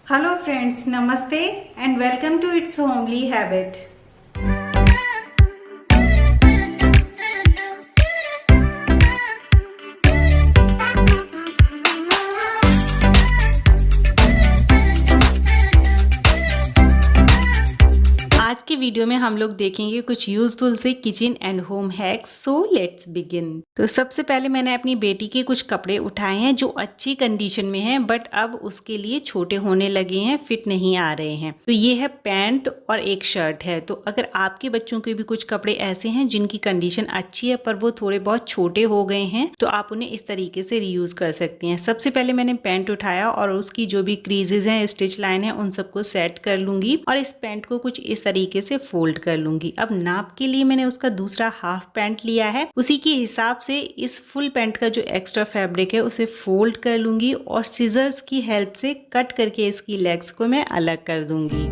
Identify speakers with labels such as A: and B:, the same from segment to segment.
A: Hello friends, Namaste and welcome to Its Homely Habit. आज के video में हम लोग देखेंगे कुछ यूजफुल से kitchen and home hacks. So let's begin. तो सबसे पहले मैंने अपनी बेटी के कुछ कपड़े उठाए हैं जो अच्छी कंडीशन में हैं, बट अब उसके लिए छोटे होने लगे हैं, फिट नहीं आ रहे हैं। तो ये है पैंट और एक शर्ट है। तो अगर आपके बच्चों के भी कुछ कपड़े ऐसे हैं जिनकी कंडीशन अच्छी है पर वो थोड़े बहुत छोटे हो गए हैं, तो आप उन्हें इस तरीके से रीयूज कर सकती हैं। सबसे पहले मैंने पैंट उठाया और उसकी जो भी क्रीजेज हैं, स्टिच लाइन है, उन सबको सेट कर लूंगी और इस पैंट को कुछ इस तरीके से फोल्ड कर लूंगी। अब नाप के लिए मैंने उसका दूसरा हाफ पैंट लिया है, उसी के हिसाब से इस फुल पैंट का जो एक्स्ट्रा फैब्रिक है उसे फोल्ड कर लूंगी और सीजर्स की हेल्प से कट करके इसकी लेग्स को मैं अलग कर दूंगी।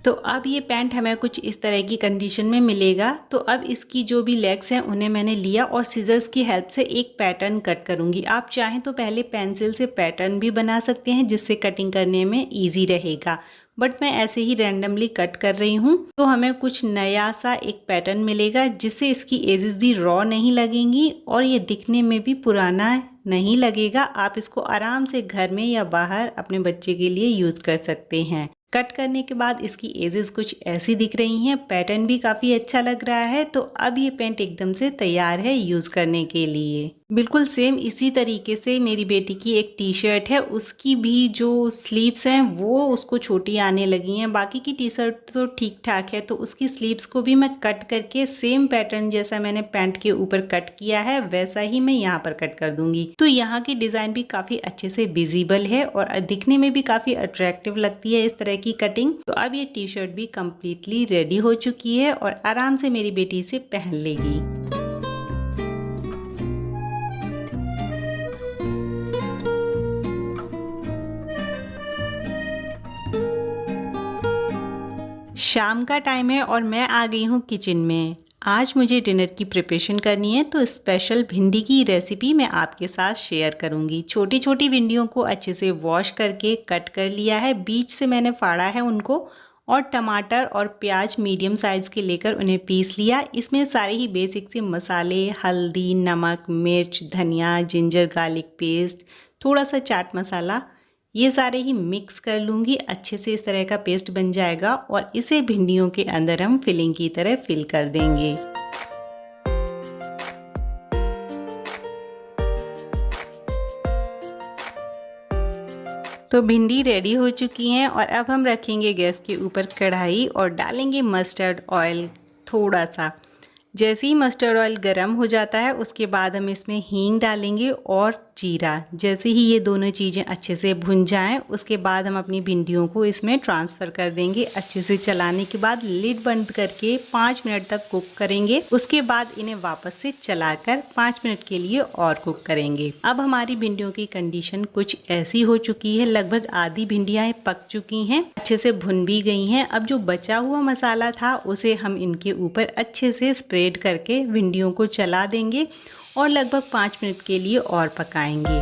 A: तो अब ये पैंट हमें कुछ इस तरह की कंडीशन में मिलेगा। तो अब इसकी जो भी लेग्स हैं उन्हें मैंने लिया और सीजर्स की हेल्प से एक पैटर्न कट करूंगी। आप चाहें तो पहले पेंसिल से पैटर्न भी बना सकते हैं जिससे कटिंग करने में इजी रहेगा, बट मैं ऐसे ही रैंडमली कट कर रही हूँ। तो हमें कुछ नया सा एक पैटर्न मिलेगा जिससे इसकी एजेस भी रॉ नहीं लगेंगी और ये दिखने में भी पुराना नहीं लगेगा। आप इसको आराम से घर में या बाहर अपने बच्चे के लिए यूज कर सकते हैं। कट करने के बाद इसकी एजेस कुछ ऐसी दिख रही हैं, पैटर्न भी काफ़ी अच्छा लग रहा है। तो अब ये पैंट एकदम से तैयार है यूज़ करने के लिए। बिल्कुल सेम इसी तरीके से मेरी बेटी की एक टी शर्ट है, उसकी भी जो स्लीव्स हैं वो उसको छोटी आने लगी हैं। बाकी की टी शर्ट तो ठीक ठाक है, तो उसकी स्लीव्स को भी मैं कट करके सेम पैटर्न जैसा मैंने पैंट के ऊपर कट किया है वैसा ही मैं यहाँ पर कट कर दूंगी। तो यहाँ की डिज़ाइन भी काफ़ी अच्छे से विजिबल है और दिखने में भी काफ़ी अट्रैक्टिव लगती है इस तरह की कटिंग। तो अब ये टी शर्ट भी कम्प्लीटली रेडी हो चुकी है और आराम से मेरी बेटी इसे पहन लेगी। शाम का टाइम है और मैं आ गई हूँ किचन में। आज मुझे डिनर की प्रिपरेशन करनी है, तो स्पेशल भिंडी की रेसिपी मैं आपके साथ शेयर करूंगी। छोटी छोटी भिंडियों को अच्छे से वॉश करके कट कर लिया है, बीच से मैंने फाड़ा है उनको, और टमाटर और प्याज मीडियम साइज़ के लेकर उन्हें पीस लिया। इसमें सारे ही बेसिक से मसाले, हल्दी, नमक, मिर्च, धनिया, जिंजर गार्लिक पेस्ट, थोड़ा सा चाट मसाला, ये सारे ही मिक्स कर लूँगी। अच्छे से इस तरह का पेस्ट बन जाएगा और इसे भिंडियों के अंदर हम फिलिंग की तरह फिल कर देंगे। तो भिंडी रेडी हो चुकी हैं और अब हम रखेंगे गैस के ऊपर कढ़ाई और डालेंगे मस्टर्ड ऑयल थोड़ा सा। जैसे ही मस्टर्ड ऑयल गर्म हो जाता है उसके बाद हम इसमें हींग डालेंगे और जीरा। जैसे ही ये दोनों चीज़ें अच्छे से भुन जाएं उसके बाद हम अपनी भिंडियों को इसमें ट्रांसफ़र कर देंगे। अच्छे से चलाने के बाद लिड बंद करके 5 मिनट तक कुक करेंगे। उसके बाद इन्हें वापस से चलाकर 5 मिनट के लिए और कुक करेंगे। अब हमारी भिंडियों की कंडीशन कुछ ऐसी हो चुकी है, लगभग आधी भिंडियाँ पक चुकी हैं, अच्छे से भुन भी गई हैं। अब जो बचा हुआ मसाला था उसे हम इनके ऊपर अच्छे से स्प्रेड करके भिंडियों को चला देंगे और लगभग 5 मिनट के लिए और पकाएंगे।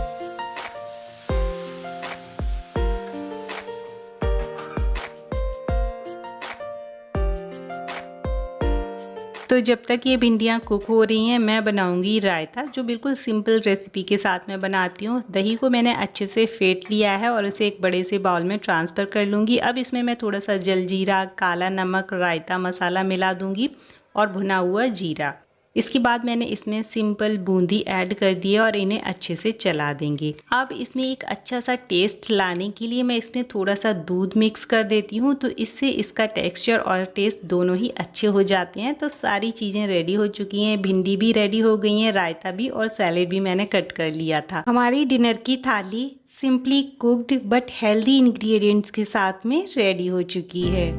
A: तो जब तक ये भिंडियाँ कुक हो रही हैं मैं बनाऊंगी रायता, जो बिल्कुल सिंपल रेसिपी के साथ मैं बनाती हूँ। दही को मैंने अच्छे से फेंट लिया है और इसे एक बड़े से बाउल में ट्रांसफ़र कर लूँगी। अब इसमें मैं थोड़ा सा जलजीरा, काला नमक, रायता मसाला मिला दूँगी और भुना हुआ जीरा। इसके बाद मैंने इसमें सिंपल बूंदी ऐड कर दी है और इन्हें अच्छे से चला देंगे। अब इसमें एक अच्छा सा टेस्ट लाने के लिए मैं इसमें थोड़ा सा दूध मिक्स कर देती हूँ, तो इससे इसका टेक्सचर और टेस्ट दोनों ही अच्छे हो जाते हैं। तो सारी चीज़ें रेडी हो चुकी हैं, भिंडी भी रेडी हो गई हैं, रायता भी और सैलेड भी मैंने कट कर लिया था। हमारी डिनर की थाली simply cooked but healthy ingredients के साथ में रेडी हो चुकी है।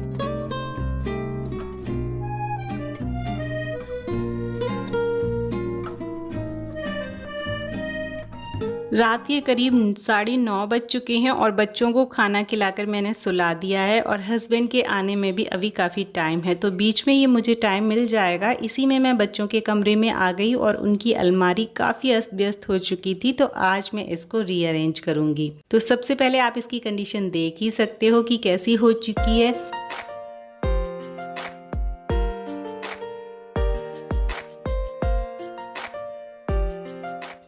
A: रात के करीब 9:30 बज चुके हैं और बच्चों को खाना खिलाकर मैंने सुला दिया है और हस्बैंड के आने में भी अभी काफ़ी टाइम है, तो बीच में ये मुझे टाइम मिल जाएगा। इसी में मैं बच्चों के कमरे में आ गई और उनकी अलमारी काफ़ी अस्त व्यस्त हो चुकी थी, तो आज मैं इसको रीअरेंज करूँगी। तो सबसे पहले आप इसकी कंडीशन देख ही सकते हो कि कैसी हो चुकी है।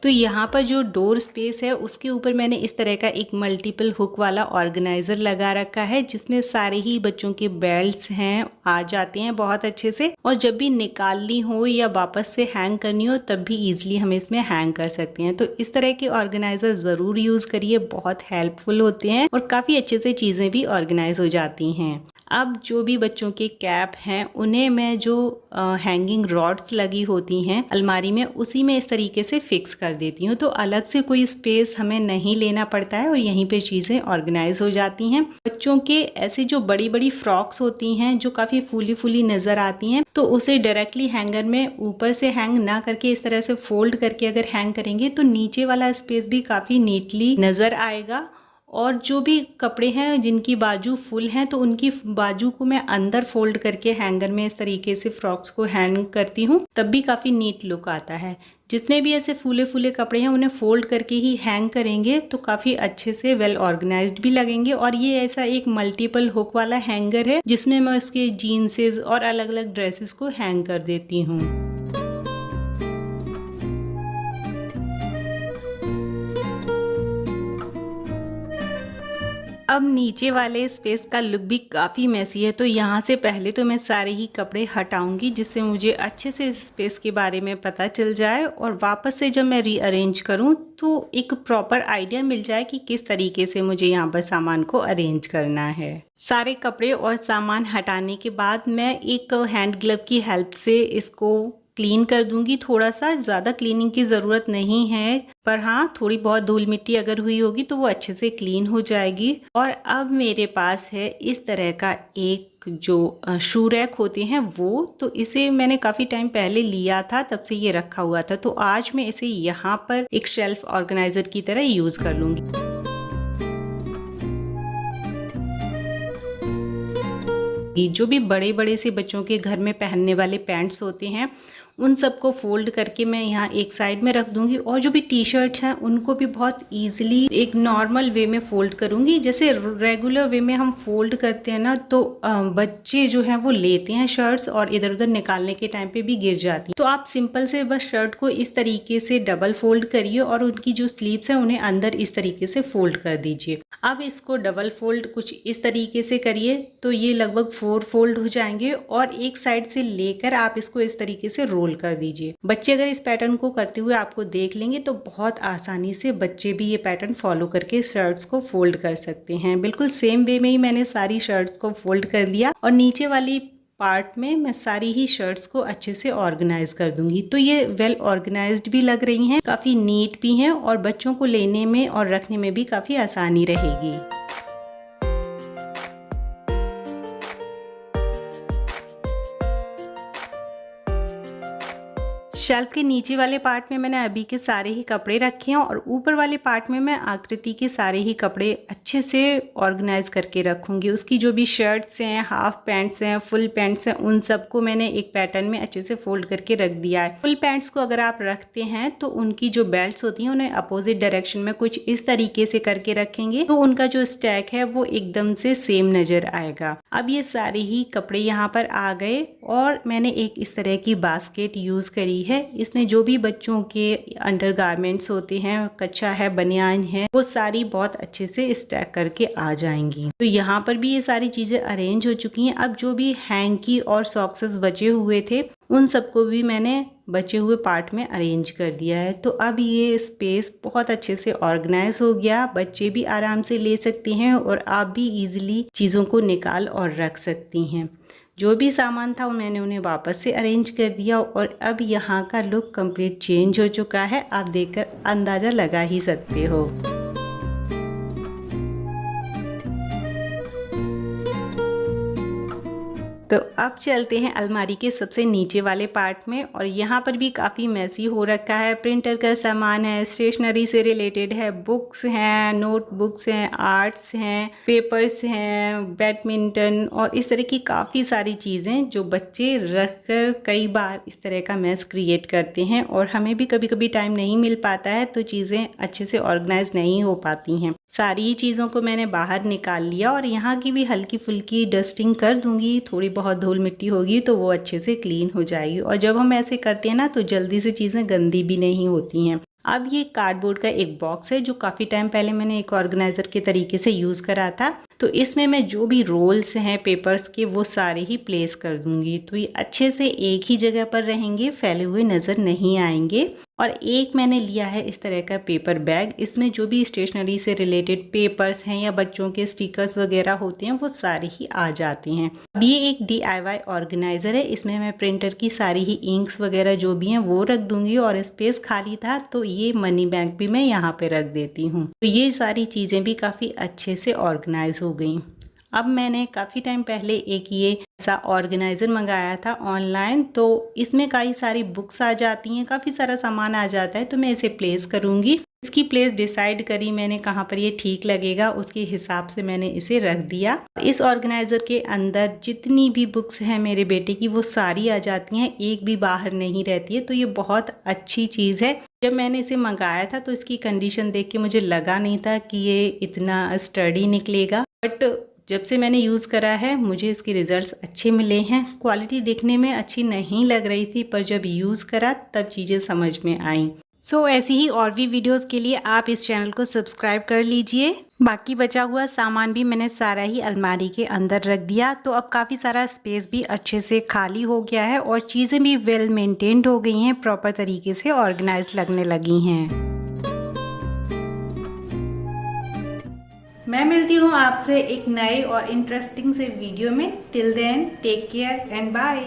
A: तो यहाँ पर जो डोर स्पेस है उसके ऊपर मैंने इस तरह का एक मल्टीपल हुक वाला ऑर्गेनाइज़र लगा रखा है, जिसमें सारे ही बच्चों के बेल्ट्स हैं आ जाते हैं बहुत अच्छे से, और जब भी निकालनी हो या वापस से हैंग करनी हो तब भी इजीली हम इसमें हैंग कर सकते हैं। तो इस तरह के ऑर्गेनाइज़र ज़रूर यूज़ करिए, बहुत हेल्पफुल होते हैं और काफ़ी अच्छे से चीज़ें भी ऑर्गेनाइज हो जाती हैं। अब जो भी बच्चों के कैप हैं उन्हें मैं जो हैंगिंग रॉड्स लगी होती हैं अलमारी में, उसी में इस तरीके से फिक्स कर देती हूँ, तो अलग से कोई स्पेस हमें नहीं लेना पड़ता है और यहीं पे चीज़ें ऑर्गेनाइज हो जाती हैं। बच्चों के ऐसे जो बड़ी बड़ी फ्रॉक्स होती हैं जो काफ़ी फूली फूली नज़र आती हैं, तो उसे डायरेक्टली हैंगर में ऊपर से हैंग ना करके इस तरह से फोल्ड करके अगर हैंग करेंगे तो नीचे वाला स्पेस भी काफ़ी नीटली नज़र आएगा। और जो भी कपड़े हैं जिनकी बाजू फुल हैं तो उनकी बाजू को मैं अंदर फोल्ड करके हैंगर में इस तरीके से फ्रॉक्स को हैंग करती हूँ, तब भी काफ़ी नीट लुक आता है। जितने भी ऐसे फूले फूले कपड़े हैं उन्हें फोल्ड करके ही हैंग करेंगे तो काफ़ी अच्छे से वेल ऑर्गेनाइज्ड भी लगेंगे। और ये ऐसा एक मल्टीपल हुक वाला हैंगर है जिसमें मैं उसके जीन्सेस और अलग अलग ड्रेसेस को हैंग कर देती हूँ। अब नीचे वाले स्पेस का लुक भी काफ़ी मैसी है, तो यहाँ से पहले तो मैं सारे ही कपड़े हटाऊंगी जिससे मुझे अच्छे से इस स्पेस के बारे में पता चल जाए और वापस से जब मैं रीअरेंज करूँ तो एक प्रॉपर आइडिया मिल जाए कि किस तरीके से मुझे यहाँ पर सामान को अरेंज करना है। सारे कपड़े और सामान हटाने के बाद मैं एक हैंड ग्लव की हेल्प से इसको क्लीन कर दूंगी। थोड़ा सा ज़्यादा क्लीनिंग की ज़रूरत नहीं है, पर हाँ थोड़ी बहुत धूल मिट्टी अगर हुई होगी तो वो अच्छे से क्लीन हो जाएगी। और अब मेरे पास है इस तरह का एक जो शू रैक होते हैं वो, तो इसे मैंने काफ़ी टाइम पहले लिया था, तब से ये रखा हुआ था, तो आज मैं इसे यहाँ पर एक शेल्फ ऑर्गेनाइज़र की तरह यूज़ कर लूँगी। जो भी बड़े बड़े से बच्चों के घर में पहनने वाले पैंट्स होते हैं उन सबको फोल्ड करके मैं यहाँ एक साइड में रख दूंगी, और जो भी टी शर्ट्स हैं उनको भी बहुत इजीली एक नॉर्मल वे में फोल्ड करूंगी। जैसे रेगुलर वे में हम फोल्ड करते हैं ना, तो बच्चे जो हैं वो लेते हैं शर्ट्स और इधर उधर निकालने के टाइम पे भी गिर जाती हैं। तो आप सिंपल से बस शर्ट को इस तरीके से डबल फोल्ड करिए और उनकी जो स्लीव्स हैं उन्हें अंदर इस तरीके से फोल्ड कर दीजिए। अब इसको डबल फोल्ड कुछ इस तरीके से करिए तो ये लगभग 4 फोल्ड हो जाएंगे, और एक साइड से लेकर आप इसको इस तरीके से रोल कर दीजिए। बच्चे अगर इस पैटर्न को करते हुए आपको देख लेंगे तो बहुत आसानी से बच्चे भी ये पैटर्न फॉलो करके शर्ट्स को फोल्ड कर सकते हैं। बिल्कुल सेम वे में ही मैंने सारी शर्ट्स को फोल्ड कर दिया और नीचे वाली पार्ट में मैं सारी ही शर्ट्स को अच्छे से ऑर्गेनाइज कर दूंगी। तो ये वेल ऑर्गेनाइज्ड भी लग रही हैं, काफ़ी नीट भी हैं और बच्चों को लेने में और रखने में भी काफ़ी आसानी रहेगी। शेल्फ के नीचे वाले पार्ट में मैंने अभी के सारे ही कपड़े रखे हैं और ऊपर वाले पार्ट में मैं आकृति के सारे ही कपड़े अच्छे से ऑर्गेनाइज करके रखूंगी। उसकी जो भी शर्ट्स हैं, हाफ पैंट्स हैं, फुल पैंट्स हैं, उन सबको मैंने एक पैटर्न में अच्छे से फोल्ड करके रख दिया है। फुल पैंट्स को अगर आप रखते हैं तो उनकी जो बेल्ट्स होती हैं उन्हें अपोजिट डायरेक्शन में कुछ इस तरीके से करके रखेंगे तो उनका जो स्टैक है वो एकदम से सेम नजर आएगा। अब ये सारे ही कपड़े यहाँ पर आ गए और मैंने एक इस तरह की बास्केट यूज करी है। इसमें जो भी बच्चों के अंडरगारमेंट्स होते हैं, कच्चा है, बनियान है, वो सारी बहुत अच्छे से स्टैक करके आ जाएंगी। तो यहाँ पर भी ये सारी चीजें अरेंज हो चुकी हैं। अब जो भी हैंकी और सॉक्सेस बचे हुए थे उन सबको भी मैंने बचे हुए पार्ट में अरेंज कर दिया है। तो अब ये स्पेस बहुत अच्छे से ऑर्गेनाइज हो गया। बच्चे भी आराम से ले सकते हैं और आप भी इजीली चीज़ों को निकाल और रख सकती हैं। जो भी सामान था मैंने उन्हें वापस से अरेंज कर दिया और अब यहाँ का लुक कंप्लीट चेंज हो चुका है। आप देखकर अंदाज़ा लगा ही सकते हो। तो अब चलते हैं अलमारी के सबसे नीचे वाले पार्ट में, और यहाँ पर भी काफ़ी मैसी हो रखा है। प्रिंटर का सामान है, स्टेशनरी से रिलेटेड है, बुक्स हैं, नोटबुक्स हैं, आर्ट्स हैं, पेपर्स हैं, बैडमिंटन और इस तरह की काफ़ी सारी चीज़ें जो बच्चे रख कर कई बार इस तरह का मैस क्रिएट करते हैं, और हमें भी कभी कभी टाइम नहीं मिल पाता है तो चीज़ें अच्छे से ऑर्गेनाइज नहीं हो पाती हैं। सारी चीज़ों को मैंने बाहर निकाल लिया और यहाँ की भी हल्की फुल्की डस्टिंग कर दूंगी। थोड़ी बहुत धूल मिट्टी होगी तो वो अच्छे से क्लीन हो जाएगी, और जब हम ऐसे करते हैं ना तो जल्दी से चीज़ें गंदी भी नहीं होती हैं। अब ये कार्डबोर्ड का एक बॉक्स है जो काफ़ी टाइम पहले मैंने एक ऑर्गेनाइज़र के तरीके से यूज़ करा था। तो इसमें मैं जो भी रोल्स हैं पेपर्स के वो सारे ही प्लेस कर दूंगी, तो ये अच्छे से एक ही जगह पर रहेंगे, फैले हुए नज़र नहीं आएंगे। और एक मैंने लिया है इस तरह का पेपर बैग, इसमें जो भी स्टेशनरी से रिलेटेड पेपर्स हैं या बच्चों के स्टिकर्स वगैरह होते हैं वो सारे ही आ जाते हैं। अब ये एक DIY ऑर्गेनाइज़र है, इसमें मैं प्रिंटर की सारी ही इंक्स वगैरह जो भी हैं वो रख दूंगी, और स्पेस खाली था तो ये मनी बैंक भी मैं यहाँ पे रख देती हूँ। तो ये सारी चीज़ें भी काफ़ी अच्छे से ऑर्गेनाइज हो गई। अब मैंने काफ़ी टाइम पहले एक ये ऐसा ऑर्गेनाइज़र मंगाया था ऑनलाइन, तो इसमें कई सारी बुक्स आ जाती हैं, काफ़ी सारा सामान आ जाता है, तो मैं इसे प्लेस करूँगी। इसकी प्लेस डिसाइड करी मैंने कहाँ पर ये ठीक लगेगा, उसके हिसाब से मैंने इसे रख दिया। इस ऑर्गेनाइज़र के अंदर जितनी भी बुक्स हैं मेरे बेटे की वो सारी आ जाती हैं, एक भी बाहर नहीं रहती है, तो ये बहुत अच्छी चीज़ है। जब मैंने इसे मंगाया था तो इसकी कंडीशन देख के मुझे लगा नहीं था कि ये इतना स्टडी निकलेगा, बट जब से मैंने यूज़ करा है मुझे इसके रिज़ल्ट्स अच्छे मिले हैं। क्वालिटी देखने में अच्छी नहीं लग रही थी, पर जब यूज़ करा तब चीज़ें समझ में आईं। सो ऐसी ही और भी वीडियोस के लिए आप इस चैनल को सब्सक्राइब कर लीजिए। बाकी बचा हुआ सामान भी मैंने सारा ही अलमारी के अंदर रख दिया, तो अब काफ़ी सारा स्पेस भी अच्छे से खाली हो गया है और चीज़ें भी वेल मेंटेन्ड हो गई हैं, प्रॉपर तरीके से ऑर्गेनाइज लगने लगी हैं। मैं मिलती हूँ आपसे एक नए और इंटरेस्टिंग से वीडियो में। Till then take care and bye.